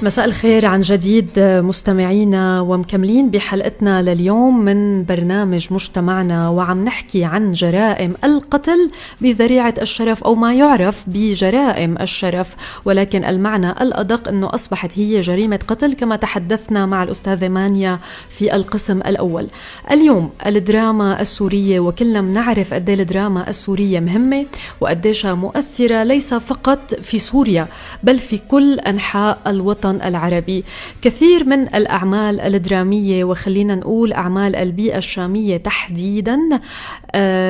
مساء الخير عن جديد مستمعينا، ومكملين بحلقتنا لليوم من برنامج مجتمعنا، وعم نحكي عن جرائم القتل بذريعة الشرف أو ما يعرف بجرائم الشرف، ولكن المعنى الأدق أنه أصبحت هي جريمة قتل كما تحدثنا مع الأستاذة مانيا في القسم الأول. اليوم الدراما السورية، وكلنا بنعرف قد ايه الدراما السورية مهمة وقديش مؤثرة ليس فقط في سوريا بل في كل أنحاء الوطن العربي. كثير من الأعمال الدرامية، وخلينا نقول أعمال البيئة الشامية تحديدا،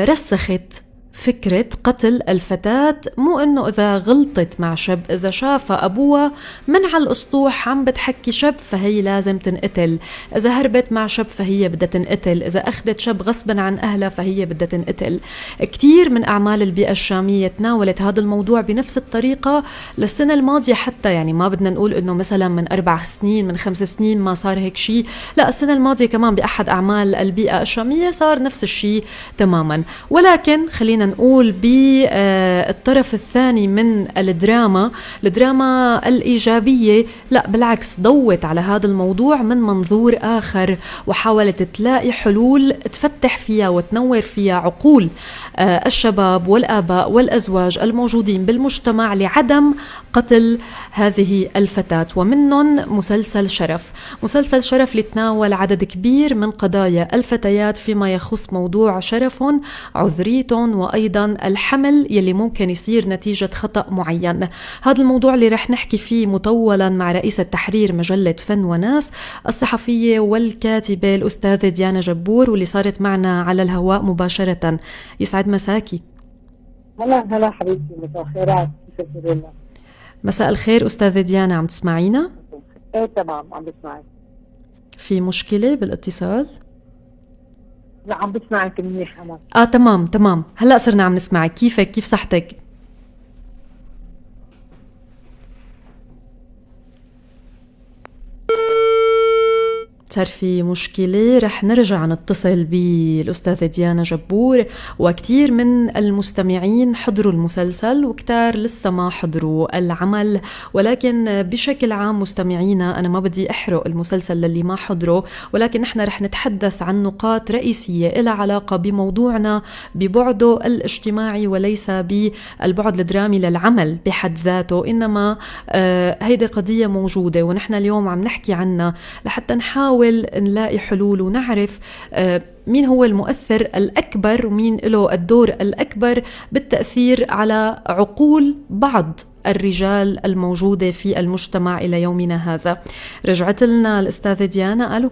رسخت فكرة قتل الفتاة. مو انه اذا غلطت مع شاب، اذا شاف ابوها من على الاسطوح عم بتحكي شاب فهي لازم تنقتل، اذا هربت مع شاب فهي بدها تنقتل، اذا اخذت شاب غصبا عن اهلها فهي بدها تنقتل. كتير من اعمال البيئة الشامية تناولت هذا الموضوع بنفس الطريقة للسنة الماضية حتى، يعني ما بدنا نقول انه مثلا من 4 سنين من 5 سنين ما صار هيك شيء، لا السنة الماضية كمان بأحد اعمال البيئة الشامية صار نفس الشيء تماما. ولكن خلينا نقول بالطرف الثاني من الدراما الإيجابية، لا بالعكس ضوت على هذا الموضوع من منظور آخر، وحاولت تلاقي حلول تفتح فيها وتنور فيها عقول الشباب والآباء والأزواج الموجودين بالمجتمع لعدم قتل هذه الفتاة. ومنهم مسلسل شرف لتناول عدد كبير من قضايا الفتيات فيما يخص موضوع شرفهم، عذريتهم، وأيضا الحمل يلي ممكن يصير نتيجة خطأ معين. هذا الموضوع اللي رح نحكي فيه مطولا مع رئيسة تحرير مجلة فن وناس الصحفية والكاتبة الأستاذة ديانا جبور، واللي صارت معنا على الهواء مباشرة. يسعد مساكي. هلا حبيبتي، مساء الخيرات. مساء الخير أستاذة ديانا، عم تسمعينا؟ ايه تمام عم بسمعك. في مشكلة بالاتصال؟ لا عم بسمعك منيح أنا. تمام هلأ صرنا عم نسمعك. كيفك؟ كيف صحتك؟ صار في مشكلة، رح نرجع نتصل بالأستاذة ديانا جبور. وكتير من المستمعين حضروا المسلسل وكتار لسه ما حضروا العمل، ولكن بشكل عام مستمعينا أنا ما بدي أحرق المسلسل للي ما حضره، ولكن نحن رح نتحدث عن نقاط رئيسية إلها علاقة بموضوعنا ببعده الاجتماعي وليس بالبعد الدرامي للعمل بحد ذاته، إنما هيدي قضية موجودة ونحن اليوم عم نحكي عنها لحتى نحاول نلاقي حلول ونعرف مين هو المؤثر الأكبر ومين له الدور الأكبر بالتأثير على عقول بعض الرجال الموجودة في المجتمع إلى يومنا هذا. رجعت لنا الأستاذة ديانا. ألو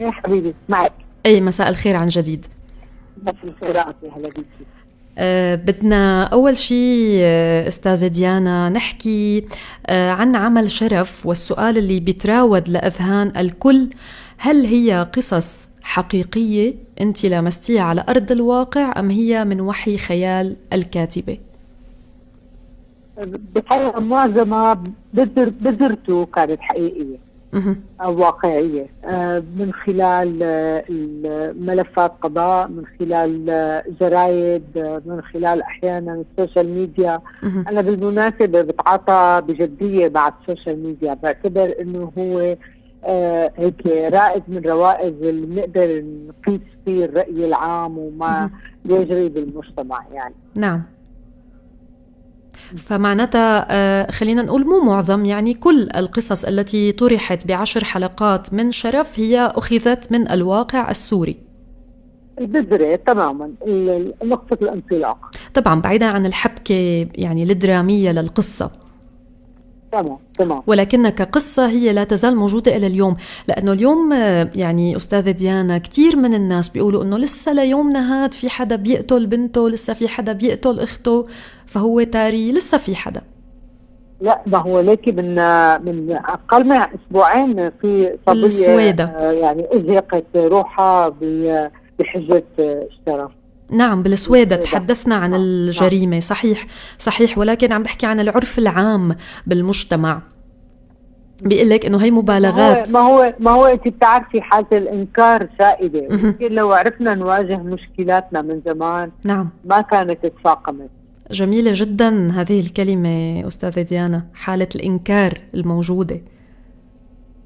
يا حبيبي معك. أي مساء الخير عن جديد. مساء الخيرات يا هلا بيكي. بدنا أول شيء أستاذة ديانا نحكي عن عمل شرف، والسؤال اللي بيتراود لأذهان الكل: هل هي قصص حقيقية أنت لمستيها على أرض الواقع أم هي من وحي خيال الكاتبة؟ بحقيقة معظمها بذرته كانت حقيقية أو واقعية، من خلال ملفات قضاء، من خلال جرايد، من خلال أحيانا السوشيال ميديا. أنا بالمناسبة بتعاطى بجدية مع السوشيال ميديا، بعتبر أنه هو هيك رائد من روائد اللي بنقدر نقيس فيه الرأي العام وما يجري بالمجتمع يعني. نعم. فمعناتها خلينا نقول مو معظم، يعني كل القصص التي طرحت ب10 حلقات من شرف هي أخذت من الواقع السوري. البذرة تماما، نقطة الانطلاق. طبعا بعيدا عن الحبكة يعني الدرامية للقصة. تمام. ولكن كقصة هي لا تزال موجودة إلى اليوم، لأنه اليوم يعني أستاذة ديانا كتير من الناس بيقولوا أنه لسه ليومنا هاد في حدا بيقتل بنته، لسه في حدا بيقتل أخته، فهو تاري لسه في حدا. لا ما هو ليكي من أقل من أسبوعين في صبية يعني أزهقت روحها بحجة الشرف. نعم بالسويدة تحدثنا عن الجريمة. صحيح، ولكن عم بحكي عن العرف العام بالمجتمع، بيقول لك انه هي مبالغات. ما هو انت بتعرفي حالة الانكار سائدة، يمكن لو عرفنا نواجه مشكلاتنا من زمان نعم ما كانت تفاقمت. جميلة جدا هذه الكلمة أستاذة ديانا، حالة الإنكار الموجودة.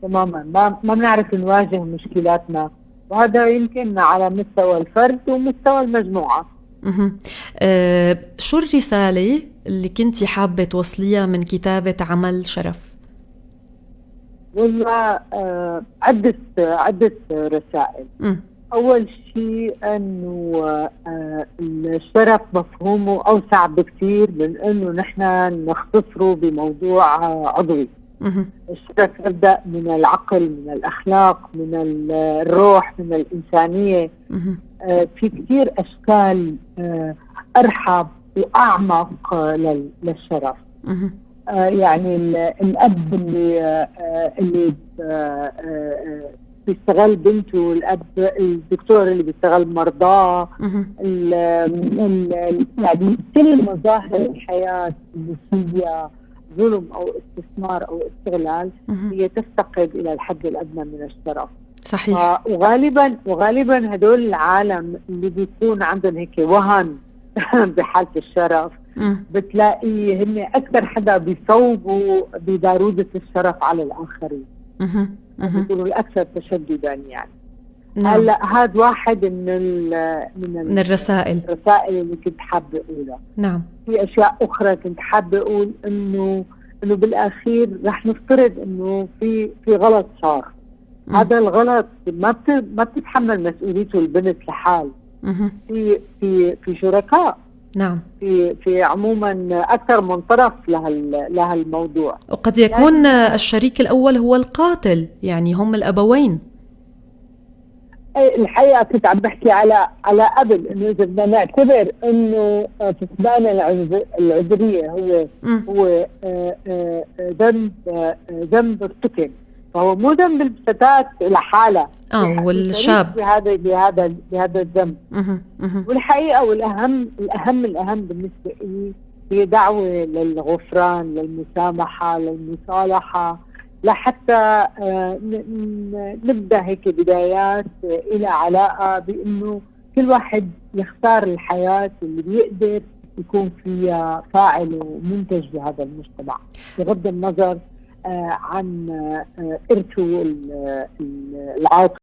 تماما، ما بنعرف نواجه مشكلاتنا، وهذا يمكن على مستوى الفرد ومستوى المجموعة. شو الرسالة اللي كنتي حابة توصليها من كتابة عمل شرف؟ والله عدة رسائل. أول شيء أنه الشرف مفهومه أوسع بكثير من أنه نحن نختصره بموضوع عضوي. الشرف يبدأ من العقل، من الأخلاق، من الروح، من الإنسانية. في كثير أشكال أرحب وأعمق للشرف. يعني الأب اللي بيشتغل بنته، الأب الدكتور اللي بيشتغل مرضاه، يعني كل مظاهر الحياة اللي فيها ظلم أو استثمار أو استغلال هي تفتقد إلى الحد الأدنى من الشرف. صحيح. وغالبا هدول العالم اللي بيكون عندهم هيك وهن بحالة الشرف، بتلاقي هن أكثر حدا بيصوبوا ببارودة الشرف على الآخرين، بيكونوا الأكثر تشددا يعني. هلا هذا واحد من الرسائل اللي كنت حابة أقولها. نعم. في أشياء أخرى كنت حابة أقول إنه بالأخير رح نفترض إنه في غلط صار. هذا الغلط ما بتتحمل مسؤوليته البنت لحال. في شركاء. نعم. في عموما أكثر من طرف لها الموضوع، وقد يكون يعني الشريك الأول هو القاتل، يعني هم الأبوين. الحقيقة كنت عم بحكي على قبل إنه إذا بدنا نعتبر إنه فقدان العذرية هو ذنب ارتكب، فهو مو ذنب الفتاة لحالها، والشاب بهذا الذنب. والحقيقة الأهم بالنسبة لي هي دعوة للغفران، للمسامحة، للمصالحة، لحتى نبدأ هيك بدايات إلى علاقة بأنه كل واحد يختار الحياة اللي بيقدر يكون فيها فاعل ومنتج بهذا المجتمع، بغض النظر عن إرثه العاطفي.